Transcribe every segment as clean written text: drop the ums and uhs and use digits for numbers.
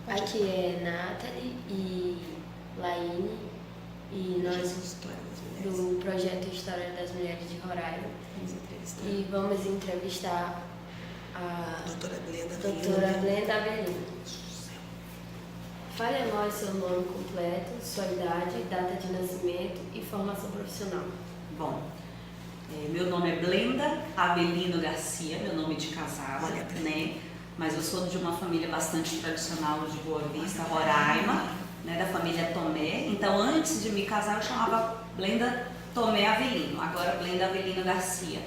Aqui é Nathalie e Laine, e nós do projeto História das Mulheres de Roraima. E vamos entrevistar a doutora Blenda Avelino. Fale a nós seu nome completo, sua idade, data de nascimento e formação profissional. Bom, meu nome é Blenda Avelino Garcia, meu nome de casada, né? Mas eu sou de uma família bastante tradicional de Boa Vista, Roraima, né? Da família Tomé. Então, antes de me casar, eu chamava Blenda Tomé Avelino, agora Blenda Avelino Garcia.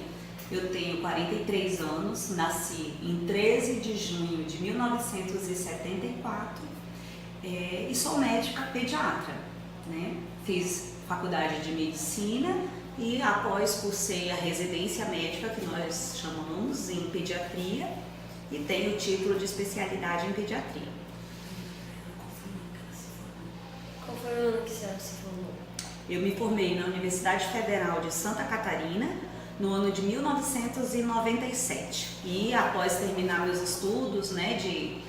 Eu tenho 43 anos, nasci em 13 de junho de 1974 e sou médica pediatra, né? Fiz faculdade de medicina e após cursei a residência médica, que nós chamamos em pediatria, e tenho o título de especialidade em pediatria. Qual foi o ano que você se formou? Eu me formei na Universidade Federal de Santa Catarina no ano de 1997 e após terminar meus estudos, né, de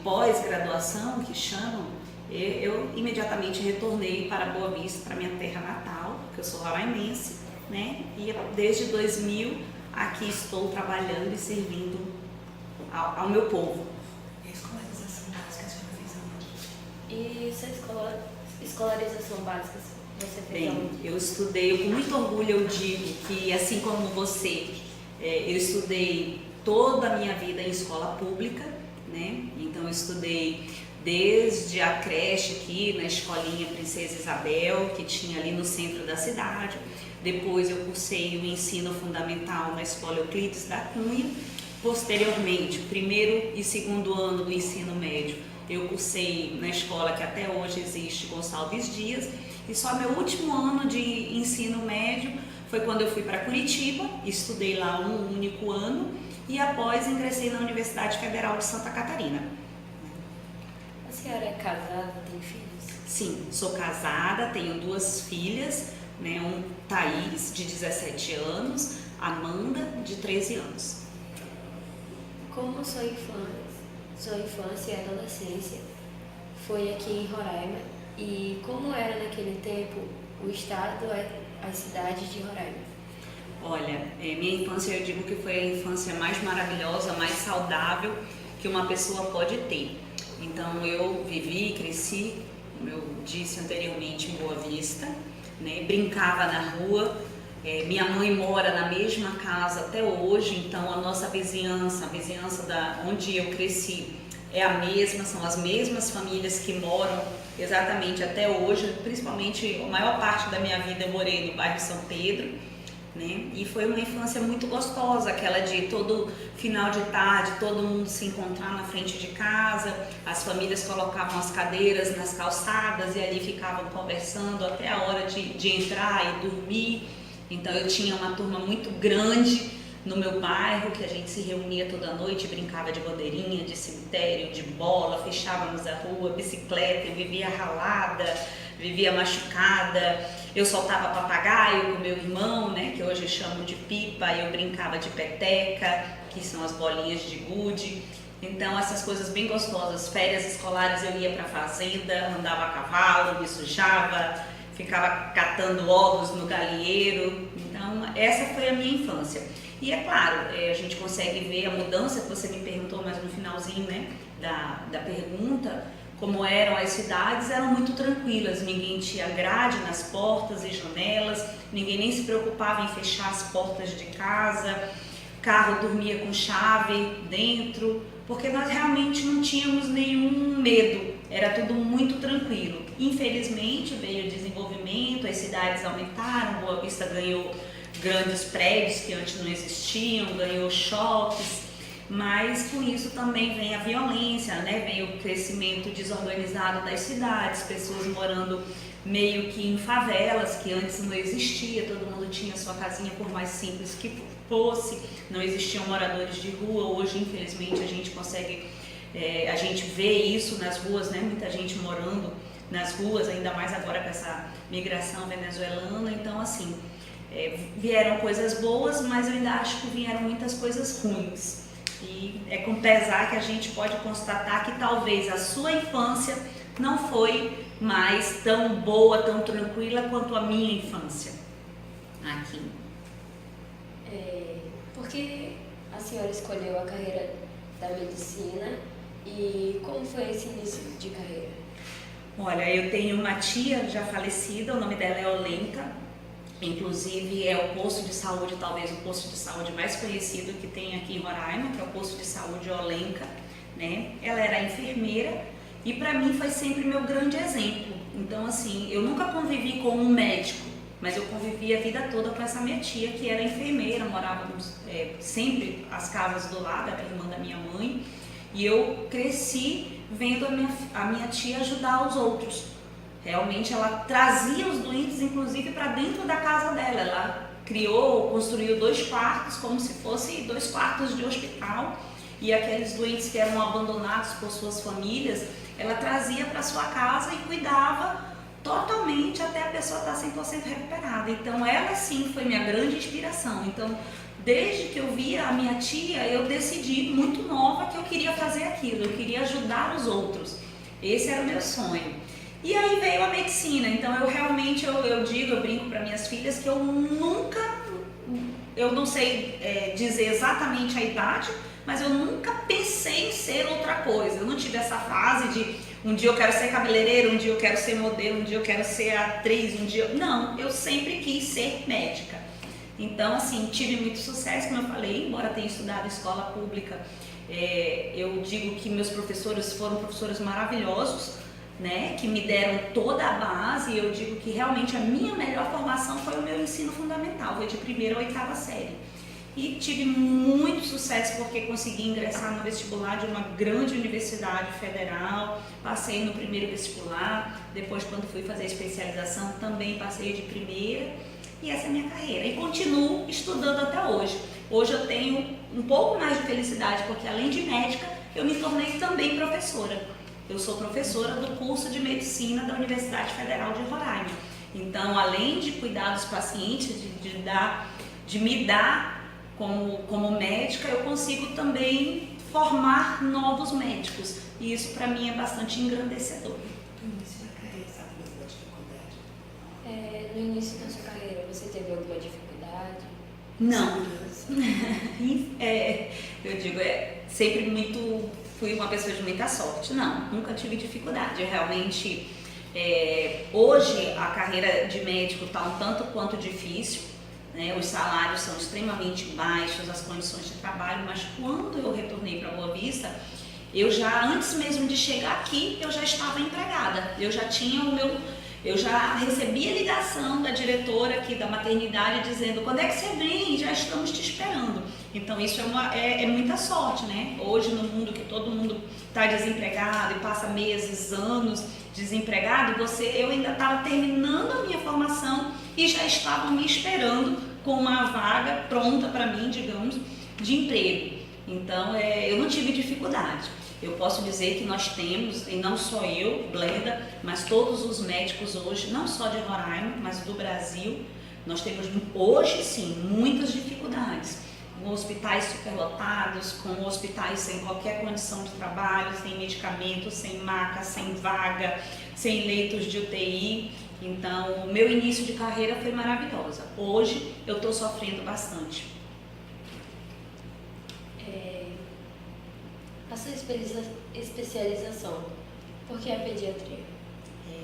pós-graduação, que chamam, eu imediatamente retornei para Boa Vista, para minha terra natal, que eu sou roraimense, né, e desde 2000 aqui estou trabalhando e servindo ao meu povo. E a escolarização básica a senhora fez aonde? E sua escolarização básica você fez aonde? Bem, eu estudei, com muito orgulho eu digo que, assim como você, eu estudei toda a minha vida em escola pública, né? Então eu estudei desde a creche aqui na escolinha Princesa Isabel, que tinha ali no centro da cidade. Depois eu cursei o ensino fundamental na escola Euclides da Cunha. Posteriormente, primeiro e segundo ano do ensino médio, eu cursei na escola que até hoje existe, Gonçalves Dias, e só meu último ano de ensino médio foi quando eu fui para Curitiba, estudei lá um único ano e após ingressei na Universidade Federal de Santa Catarina. A senhora é casada, tem filhos? Sim, sou casada, tenho duas filhas, né, Thaís, de 17 anos, Amanda, de 13 anos. Como sua infância e adolescência foi aqui em Roraima e como era naquele tempo o estado, a cidade de Roraima? Olha, minha infância eu digo que foi a infância mais maravilhosa, mais saudável que uma pessoa pode ter. Então eu vivi, cresci, como eu disse anteriormente, em Boa Vista, né? Brincava na rua. Minha mãe mora na mesma casa até hoje, então a nossa vizinhança, a vizinhança onde eu cresci é a mesma, são as mesmas famílias que moram exatamente até hoje, principalmente a maior parte da minha vida eu morei no bairro São Pedro, né? E foi uma infância muito gostosa, aquela de todo final de tarde, todo mundo se encontrar na frente de casa, as famílias colocavam as cadeiras nas calçadas e ali ficavam conversando até a hora de entrar e dormir. Então eu tinha uma turma muito grande no meu bairro, que a gente se reunia toda noite, brincava de bandeirinha, de cemitério, de bola, fechávamos a rua, bicicleta, eu vivia ralada, vivia machucada, eu soltava papagaio com meu irmão, né, que hoje eu chamo de pipa, eu brincava de peteca, que são as bolinhas de gude. Então essas coisas bem gostosas, férias escolares eu ia para a fazenda, andava a cavalo, me sujava, ficava catando ovos no galinheiro. Então essa foi a minha infância. E é claro, a gente consegue ver a mudança que você me perguntou mais no finalzinho, né, da pergunta, como eram as cidades, eram muito tranquilas, ninguém tinha grade nas portas e janelas, ninguém nem se preocupava em fechar as portas de casa, carro dormia com chave dentro, porque nós realmente não tínhamos nenhum medo, era tudo muito tranquilo. Infelizmente veio o desenvolvimento, as cidades aumentaram, Boa Vista ganhou grandes prédios que antes não existiam, ganhou shoppings, mas com isso também vem a violência, né? Vem o crescimento desorganizado das cidades, pessoas morando meio que em favelas, que antes não existia, todo mundo tinha sua casinha por mais simples que fosse, não existiam moradores de rua. Hoje infelizmente a gente consegue, a gente vê isso nas ruas, né? Muita gente morando nas ruas, ainda mais agora com essa migração venezuelana. Então vieram coisas boas, mas eu ainda acho que vieram muitas coisas ruins. E é com pesar que a gente pode constatar que talvez a sua infância não foi mais tão boa, tão tranquila quanto a minha infância aqui. Por que a senhora escolheu a carreira da medicina e como foi esse início de carreira? Olha, eu tenho uma tia já falecida, o nome dela é Olenka, inclusive é o posto de saúde, talvez o posto de saúde mais conhecido que tem aqui em Roraima, que é o posto de saúde Olenka, né? Ela era enfermeira e para mim foi sempre meu grande exemplo. Então assim, eu nunca convivi com um médico, mas eu convivi a vida toda com essa minha tia que era enfermeira, morávamos sempre as casas do lado, era irmã da minha mãe, e eu cresci vendo a minha tia ajudar os outros. Realmente ela trazia os doentes, inclusive, para dentro da casa dela. Ela construiu 2 quartos, como se fossem 2 quartos de hospital, e aqueles doentes que eram abandonados por suas famílias, ela trazia para sua casa e cuidava totalmente até a pessoa estar 100% recuperada. Então ela sim foi minha grande inspiração. Então desde que eu via a minha tia, eu decidi muito nova que eu queria fazer aquilo, eu queria ajudar os outros. Esse era o meu sonho. E aí veio a medicina. Então eu realmente, eu brinco para minhas filhas que eu não sei dizer exatamente a idade, mas eu nunca pensei em ser outra coisa. Eu não tive essa fase de um dia eu quero ser cabeleireira, um dia eu quero ser modelo, um dia eu quero ser atriz, Não, eu sempre quis ser médica. Então, assim, tive muito sucesso, como eu falei, embora tenha estudado escola pública, eu digo que meus professores foram professores maravilhosos, né, que me deram toda a base, e eu digo que realmente a minha melhor formação foi o meu ensino fundamental, foi de 1ª a 8ª série. E tive muito sucesso porque consegui ingressar no vestibular de uma grande universidade federal, passei no primeiro vestibular, depois quando fui fazer a especialização também passei de primeira, e essa é a minha carreira. E continuo estudando até hoje. Hoje eu tenho um pouco mais de felicidade porque além de médica, eu me tornei também professora. Eu sou professora do curso de medicina da Universidade Federal de Roraima. Então, além de cuidar dos pacientes, de me dar como médica, eu consigo também formar novos médicos. E isso para mim é bastante engrandecedor. No início da carreira, sabe da dificuldade? No início da sua carreira, você teve alguma dificuldade? Não. Eu digo, sempre fui uma pessoa de muita sorte. Não, nunca tive dificuldade. Realmente, hoje a carreira de médico está um tanto quanto difícil, né? Os salários são extremamente baixos, as condições de trabalho, mas quando eu retornei para Boa Vista, antes mesmo de chegar aqui, eu já estava empregada. Eu já recebi a ligação da diretora aqui da maternidade dizendo: quando é que você vem? Já estamos te esperando. Então isso é muita sorte, né? Hoje no mundo que todo mundo está desempregado e passa meses, anos desempregado, eu ainda estava terminando a minha formação e já estavam me esperando com uma vaga pronta para mim, digamos, de emprego. Então eu não tive dificuldade. Eu posso dizer que nós temos, e não só eu, Blenda, mas todos os médicos hoje, não só de Roraima, mas do Brasil, nós temos hoje sim muitas dificuldades. Com hospitais superlotados, com hospitais sem qualquer condição de trabalho, sem medicamentos, sem maca, sem vaga, sem leitos de UTI. Então, o meu início de carreira foi maravilhosa. Hoje eu estou sofrendo bastante. A sua especialização, por que a pediatria?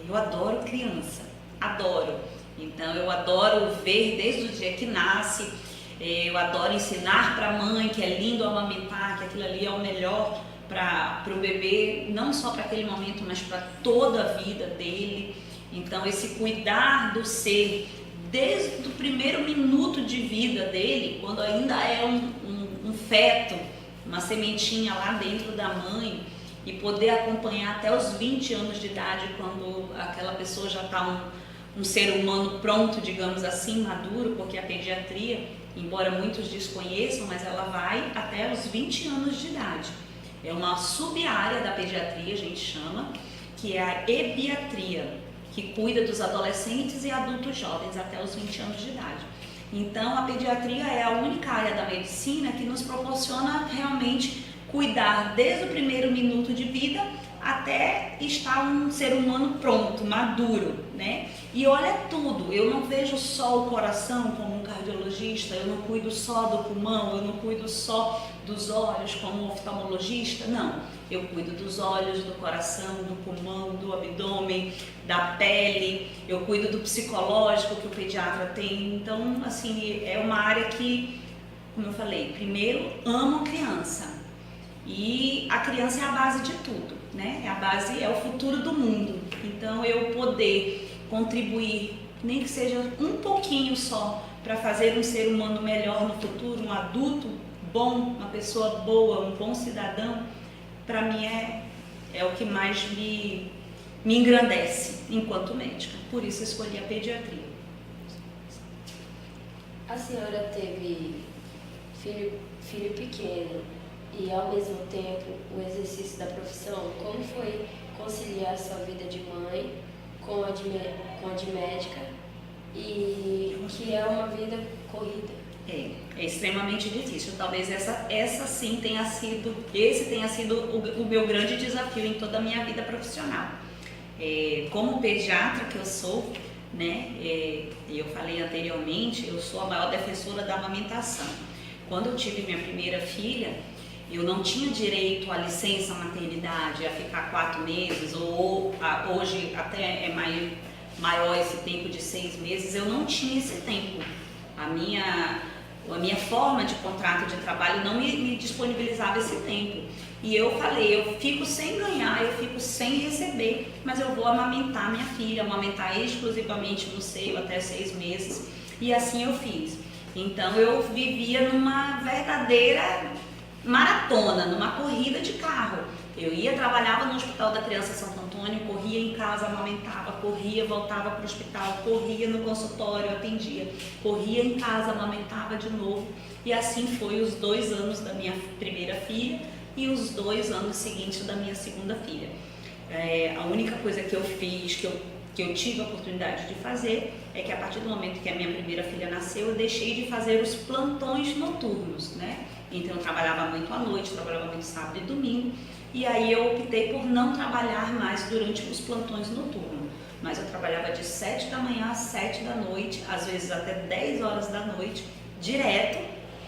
Eu adoro criança, adoro. Então eu adoro ver desde o dia que nasce, eu adoro ensinar para a mãe que é lindo amamentar, que aquilo ali é o melhor para o bebê, não só para aquele momento, mas para toda a vida dele. Então esse cuidar do ser, desde o primeiro minuto de vida dele, quando ainda é um feto, uma sementinha lá dentro da mãe, e poder acompanhar até os 20 anos de idade, quando aquela pessoa já está um ser humano pronto, digamos assim, maduro, porque a pediatria, embora muitos desconheçam, mas ela vai até os 20 anos de idade. É uma sub-área da pediatria, a gente chama, que é a ebiatria, que cuida dos adolescentes e adultos jovens até os 20 anos de idade. Então, a pediatria é a única área da medicina que nos proporciona realmente cuidar desde o primeiro minuto de vida até estar um ser humano pronto, maduro, né? E olha tudo, eu não vejo só o coração como um cardiologista, eu não cuido só do pulmão, eu não cuido só dos olhos como um oftalmologista, não. Eu cuido dos olhos, do coração, do pulmão, do abdômen, da pele, eu cuido do psicológico que o pediatra tem. Então, assim, é uma área que, como eu falei, primeiro, amo a criança. E a criança é a base de tudo, né? A base é o futuro do mundo. Então, eu poder contribuir, nem que seja um pouquinho só, para fazer um ser humano melhor no futuro, um adulto bom, uma pessoa boa, um bom cidadão, para mim é o que mais me engrandece enquanto médica. Por isso, eu escolhi a pediatria. A senhora teve filho pequeno e, ao mesmo tempo, o exercício da profissão. Como foi conciliar a sua vida de mãe com a de médica, e que é uma vida corrida? É extremamente difícil. Talvez essa sim tenha sido o meu grande desafio em toda a minha vida profissional. Como pediatra que eu sou, né? Eu falei anteriormente, eu sou a maior defensora da amamentação. Quando eu tive minha primeira filha, eu não tinha direito à licença maternidade, a ficar 4 meses, ou hoje até é maior esse tempo de 6 meses, eu não tinha esse tempo. A minha forma de contrato de trabalho não me disponibilizava esse tempo. E eu falei, eu fico sem ganhar, eu fico sem receber, mas eu vou amamentar minha filha, amamentar exclusivamente no seio até 6 meses. E assim eu fiz. Então eu vivia numa verdadeira maratona, numa corrida de carro. Eu trabalhava no Hospital da Criança Santo Antônio, corria em casa, amamentava, corria, voltava para o hospital, corria no consultório, atendia, corria em casa, amamentava de novo. E assim foi os 2 anos da minha primeira filha e os 2 anos seguintes da minha segunda filha. A única coisa que eu fiz, que eu tive a oportunidade de fazer, é que a partir do momento que a minha primeira filha nasceu, eu deixei de fazer os plantões noturnos, né? Então eu trabalhava muito à noite, trabalhava muito sábado e domingo, e aí eu optei por não trabalhar mais durante os plantões noturnos. Mas eu trabalhava de 7 da manhã às 7 da noite, às vezes até 10 horas da noite, direto,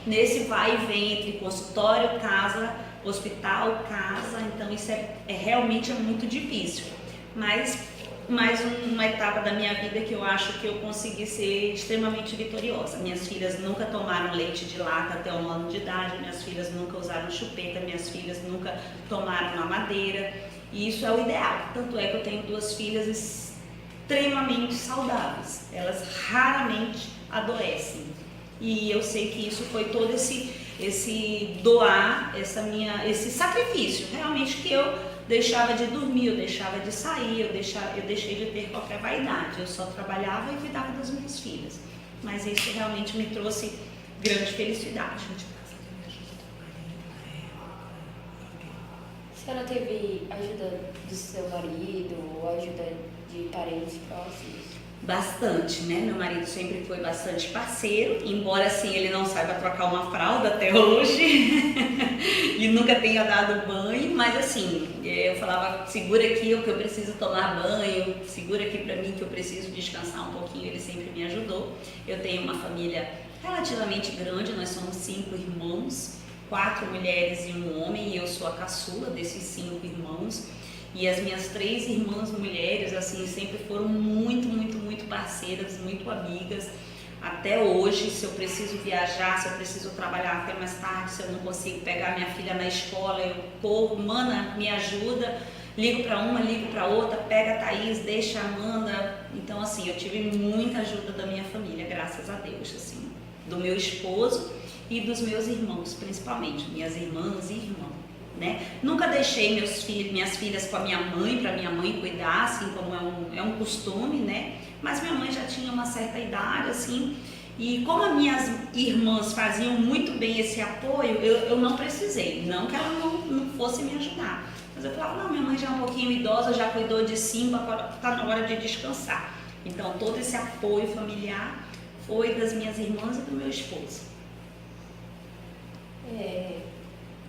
nesse vai e vem entre consultório, casa, hospital, casa. Então isso realmente é muito difícil. Mas mais uma etapa da minha vida que eu acho que eu consegui ser extremamente vitoriosa. Minhas filhas nunca tomaram leite de lata até 1 ano de idade, minhas filhas nunca usaram chupeta, minhas filhas nunca tomaram mamadeira, e isso é o ideal. Tanto é que eu tenho 2 filhas extremamente saudáveis, elas raramente adoecem, e eu sei que isso foi todo esse doar, esse sacrifício, realmente, que eu deixava de dormir, eu deixava de sair, eu deixei de ter qualquer vaidade, eu só trabalhava e cuidava das minhas filhas. Mas isso realmente me trouxe grande felicidade. A senhora teve ajuda do seu marido ou ajuda de parentes próximos? Bastante, né? Meu marido sempre foi bastante parceiro, embora assim ele não saiba trocar uma fralda até hoje e nunca tenha dado banho, mas assim, eu falava, segura aqui que eu preciso tomar banho, segura aqui pra mim que eu preciso descansar um pouquinho, ele sempre me ajudou. Eu tenho uma família relativamente grande, nós somos 5 irmãos, 4 mulheres e 1 homem, e eu sou a caçula desses 5 irmãos. E as minhas 3 irmãs mulheres, assim, sempre foram muito, muito, muito parceiras, muito amigas. Até hoje, se eu preciso viajar, se eu preciso trabalhar até mais tarde, se eu não consigo pegar minha filha na escola, eu corro, Mana, me ajuda, ligo para uma, ligo para outra, pega a Thaís, deixa a Amanda. Então, assim, eu tive muita ajuda da minha família, graças a Deus, assim, do meu esposo e dos meus irmãos, principalmente, minhas irmãs e irmãos. Né? Nunca deixei minhas filhas com a minha mãe, para minha mãe cuidar, assim como é um costume, né? Mas minha mãe já tinha uma certa idade, assim, e como as minhas irmãs faziam muito bem esse apoio, eu não precisei, não que ela não fosse me ajudar, mas eu falava, não, minha mãe já é um pouquinho idosa, já cuidou de 5, agora está na hora de descansar. Então todo esse apoio familiar foi das minhas irmãs e do meu esposo.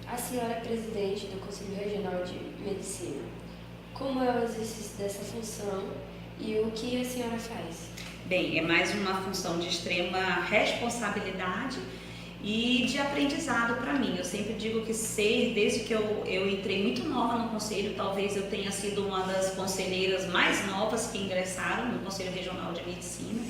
A senhora é presidente do Conselho Regional de Medicina. Como é o exercício dessa função e o que a senhora faz? Bem, é mais uma função de extrema responsabilidade e de aprendizado para mim. Eu sempre digo que desde que eu entrei muito nova no Conselho, talvez eu tenha sido uma das conselheiras mais novas que ingressaram no Conselho Regional de Medicina.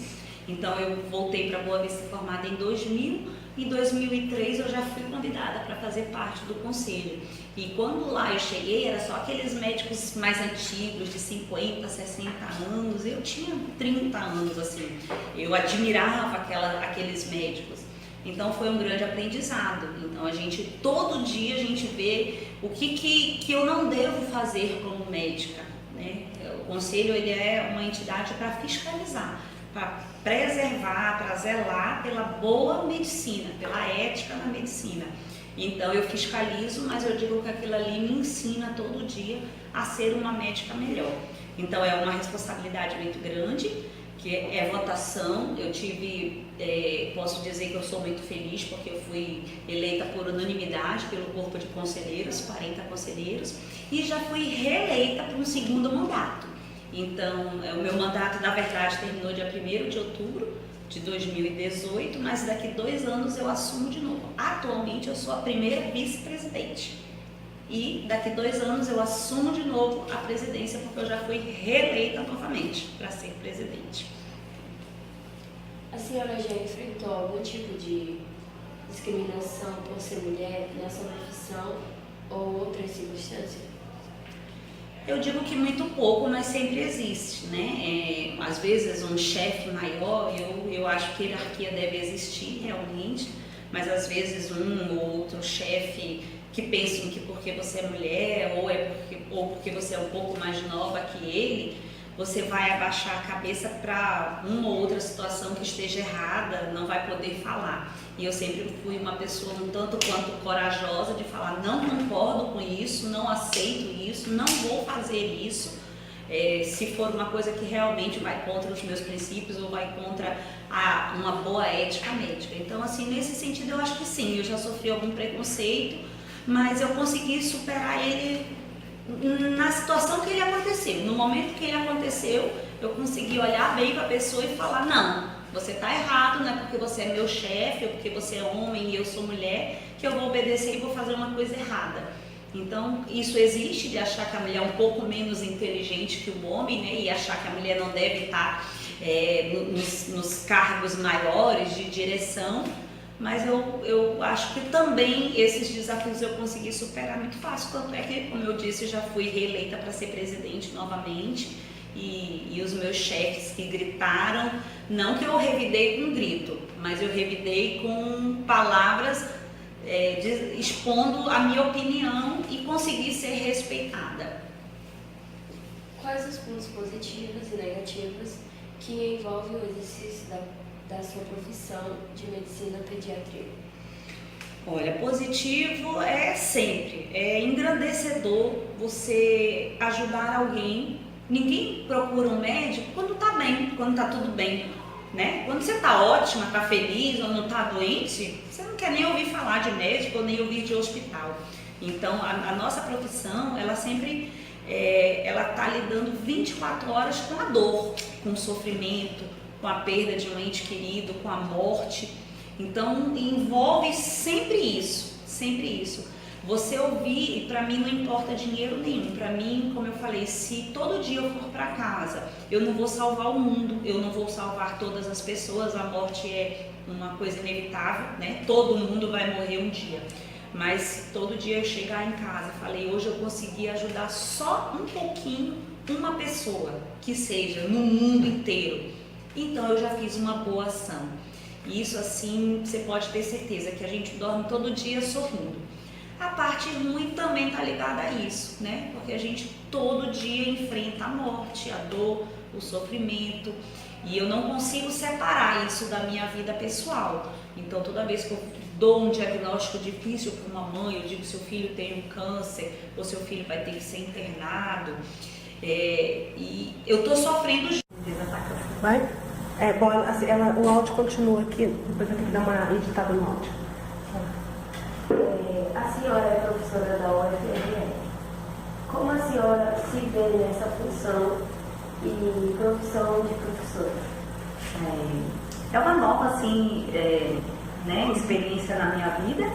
Então eu voltei para Boa Vista formada em 2000. Em 2003 eu já fui convidada para fazer parte do conselho. E quando lá eu cheguei, era só aqueles médicos mais antigos, de 50, 60 anos. Eu tinha 30 anos, assim. Eu admirava aqueles médicos. Então foi um grande aprendizado. Então todo dia a gente vê o que eu não devo fazer como médica, né? O conselho ele é uma entidade para fiscalizar, para preservar, para zelar pela boa medicina, pela ética na medicina. Então eu fiscalizo, mas eu digo que aquilo ali me ensina todo dia a ser uma médica melhor. Então é uma responsabilidade muito grande, que é votação. Eu posso dizer que eu sou muito feliz porque eu fui eleita por unanimidade pelo corpo de conselheiros, 40 conselheiros, e já fui reeleita para um segundo mandato. Então, o meu mandato, na verdade, terminou dia 1º de outubro de 2018, mas daqui 2 anos eu assumo de novo. Atualmente, eu sou a primeira vice-presidente. E daqui 2 anos eu assumo de novo a presidência, porque eu já fui reeleita novamente para ser presidente. A senhora já enfrentou algum tipo de discriminação por ser mulher na sua profissão ou outras circunstâncias? Eu digo que muito pouco, mas sempre existe, né? Às vezes um chefe maior, eu acho que hierarquia deve existir realmente, mas às vezes um ou outro chefe que pensam que porque você é mulher ou porque você é um pouco mais nova que ele, você vai abaixar a cabeça para uma ou outra situação que esteja errada, não vai poder falar. E eu sempre fui uma pessoa um tanto quanto corajosa de falar, não concordo com isso, não aceito isso, não vou fazer isso. Se for uma coisa que realmente vai contra os meus princípios ou vai contra uma boa ética médica. Então, assim, nesse sentido eu acho que sim, eu já sofri algum preconceito, mas eu consegui superar ele na situação que ele aconteceu. No momento que ele aconteceu, eu consegui olhar bem para a pessoa e falar, não, você está errado, não é porque você é meu chefe ou porque você é homem e eu sou mulher que eu vou obedecer e vou fazer uma coisa errada. Então, isso existe, de achar que a mulher é um pouco menos inteligente que o homem, né? E achar que a mulher não deve estar nos cargos maiores de direção. Mas eu acho que também esses desafios eu consegui superar muito fácil. Tanto é que, como eu disse, eu já fui reeleita para ser presidente novamente. E os meus chefes que gritaram, não que eu revidei com grito, mas eu revidei com palavras expondo a minha opinião e consegui ser respeitada. Quais os pontos positivos e negativos que envolvem o exercício da sua profissão de medicina pediatria? Olha, positivo é sempre, é engrandecedor você ajudar alguém. Ninguém procura um médico quando tá bem, quando tá tudo bem, né? Quando você tá ótima, tá feliz ou não tá doente, você não quer nem ouvir falar de médico ou nem ouvir de hospital. Então, a nossa profissão, ela sempre ela tá lidando 24 horas com a dor, com o sofrimento, com a perda de um ente querido, com a morte. Então, envolve sempre isso, sempre isso. Você ouvir, e para mim não importa dinheiro nenhum, para mim, como eu falei, se todo dia eu for para casa, eu não vou salvar o mundo, eu não vou salvar todas as pessoas, a morte é uma coisa inevitável, né? Todo mundo vai morrer um dia. Mas todo dia eu chegar em casa, falei, hoje eu consegui ajudar só um pouquinho uma pessoa, que seja no mundo inteiro. Então eu já fiz uma boa ação. E isso assim, você pode ter certeza que a gente dorme todo dia sorrindo. A parte ruim também está ligada a isso, né? Porque a gente todo dia enfrenta a morte, a dor, o sofrimento. E eu não consigo separar isso da minha vida pessoal. Então toda vez que eu dou um diagnóstico difícil para uma mãe, eu digo seu filho tem um câncer, ou seu filho vai ter que ser internado. E eu estou sofrendo. Vai? Bom, assim, o áudio continua aqui, depois eu tenho que dar uma editada no áudio. A senhora é professora da UFRN. Como a senhora se vê nessa função e profissão de professora? É uma nova, assim, experiência na minha vida,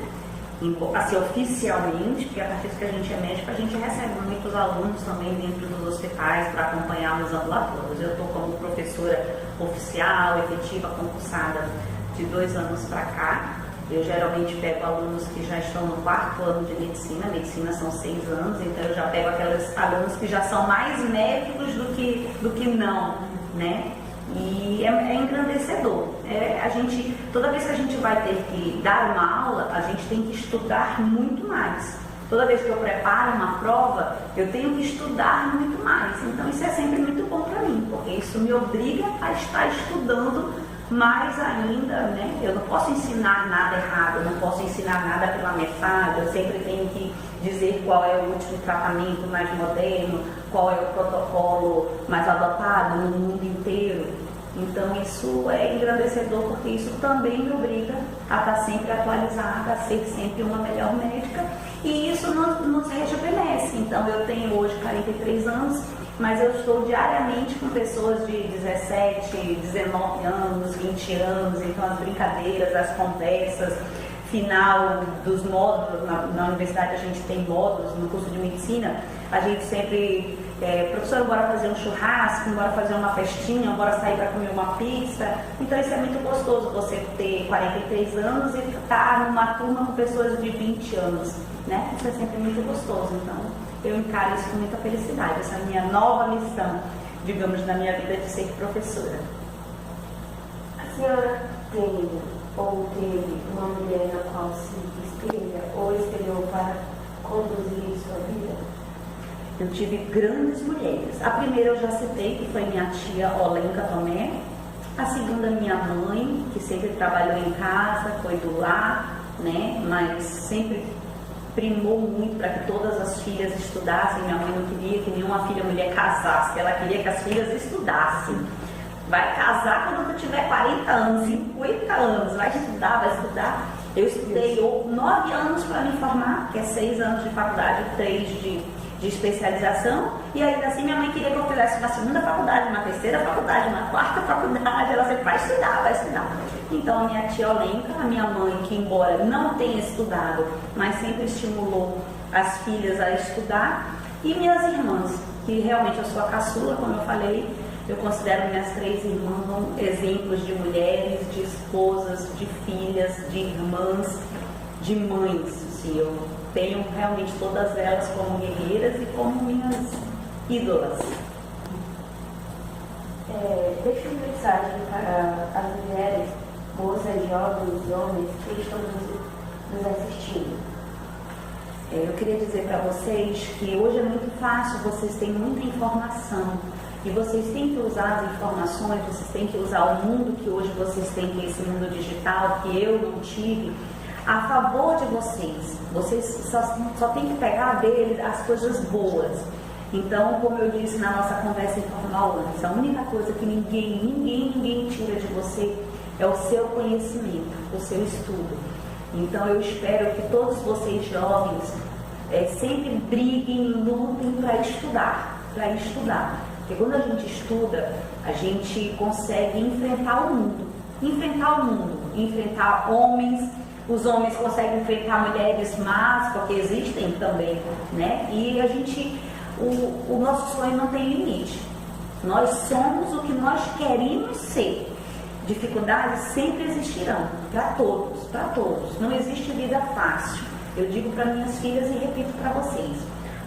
assim, oficialmente, porque a partir que a gente é médico, a gente recebe muitos alunos também dentro dos hospitais para acompanhar nos ambulatórios. Eu estou como professora oficial, efetiva, concursada de 2 anos para cá. Eu geralmente pego alunos que já estão no 4º ano de medicina. Medicina são 6 anos, então eu já pego aqueles alunos que já são mais médicos do que não, né? E é engrandecedor. Toda vez que a gente vai ter que dar uma aula, a gente tem que estudar muito mais. Toda vez que eu preparo uma prova, eu tenho que estudar muito mais. Então isso é sempre muito bom para mim, porque isso me obriga a estar estudando mais ainda, né? Eu não posso ensinar nada errado, eu não posso ensinar nada pela metade, eu sempre tenho que dizer qual é o último tratamento mais moderno, qual é o protocolo mais adotado no mundo inteiro. Então isso é engrandecedor, porque isso também me obriga a estar sempre atualizada, a ser sempre uma melhor médica, e isso nos rejuvenesce. Então eu tenho hoje 43 anos, mas eu estou diariamente com pessoas de 17, 19 anos, 20 anos, então as brincadeiras, as conversas, final dos módulos, na universidade a gente tem módulos, no curso de medicina, a gente sempre, professor, bora fazer um churrasco, bora fazer uma festinha, bora sair para comer uma pizza. Então isso é muito gostoso, você ter 43 anos e estar numa turma com pessoas de 20 anos, né? Isso é sempre muito gostoso, então eu encaro isso com muita felicidade, essa minha nova missão, digamos, na minha vida de ser professora. A senhora tem ou teve uma mulher na qual se espelha ou espelhou para conduzir sua vida? Eu tive grandes mulheres. A primeira eu já citei, que foi minha tia Olenka Tomé. A segunda, minha mãe, que sempre trabalhou em casa, foi do lar, né? Mas sempre primou muito para que todas as filhas estudassem. Minha mãe não queria que nenhuma filha mulher casasse, ela queria que as filhas estudassem. Vai casar quando tu tiver 40 anos, 50 anos, vai estudar. Eu estudei 9 anos para me formar, que é 6 anos de faculdade, 3 de especialização, e ainda assim minha mãe queria que eu fizesse uma segunda faculdade, uma terceira faculdade, uma quarta faculdade. Ela sempre vai estudar. Então a minha tia Olenka, a minha mãe, que embora não tenha estudado, mas sempre estimulou as filhas a estudar, e minhas irmãs, que realmente eu sou a caçula, como eu falei. Eu considero minhas 3 irmãs exemplos de mulheres, de esposas, de filhas, de irmãs, de mães. Assim, eu tenho realmente todas elas como guerreiras e como minhas ídolas. Deixa uma mensagem para as mulheres, moças, jovens e homens que estão nos assistindo. Eu queria dizer para vocês que hoje é muito fácil, vocês têm muita informação. E vocês têm que usar as informações, vocês têm que usar o mundo que hoje vocês têm, que é esse mundo digital, que eu não tive, a favor de vocês. Vocês só têm que pegar dele as coisas boas. Então, como eu disse na nossa conversa informal antes, a única coisa que ninguém tira de você é o seu conhecimento, o seu estudo. Então, eu espero que todos vocês jovens sempre briguem, lutem para estudar. Porque quando a gente estuda, a gente consegue enfrentar o mundo, enfrentar homens, os homens conseguem enfrentar mulheres más, porque existem também, né? E o nosso sonho não tem limite. Nós somos o que nós queremos ser. Dificuldades sempre existirão, para todos. Não existe vida fácil. Eu digo para minhas filhas e repito para vocês,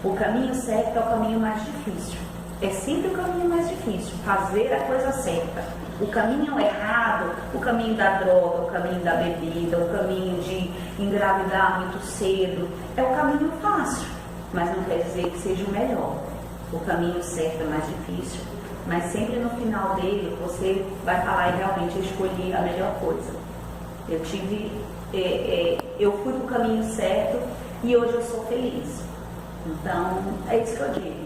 o caminho certo é o caminho mais difícil. É sempre o caminho mais difícil, fazer a coisa certa. O caminho errado, o caminho da droga, o caminho da bebida, o caminho de engravidar muito cedo, é o caminho fácil, mas não quer dizer que seja o melhor. O caminho certo é mais difícil, mas sempre no final dele você vai falar e realmente eu escolhi a melhor coisa. Eu fui para o caminho certo e hoje eu sou feliz. Então, é isso que eu digo.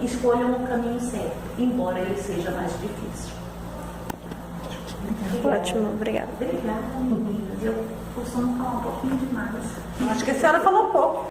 Escolham o caminho certo, embora ele seja mais difícil. Ótimo, obrigada. Obrigada, meninas. Eu costumo falar um pouquinho demais. Acho que a senhora falou pouco.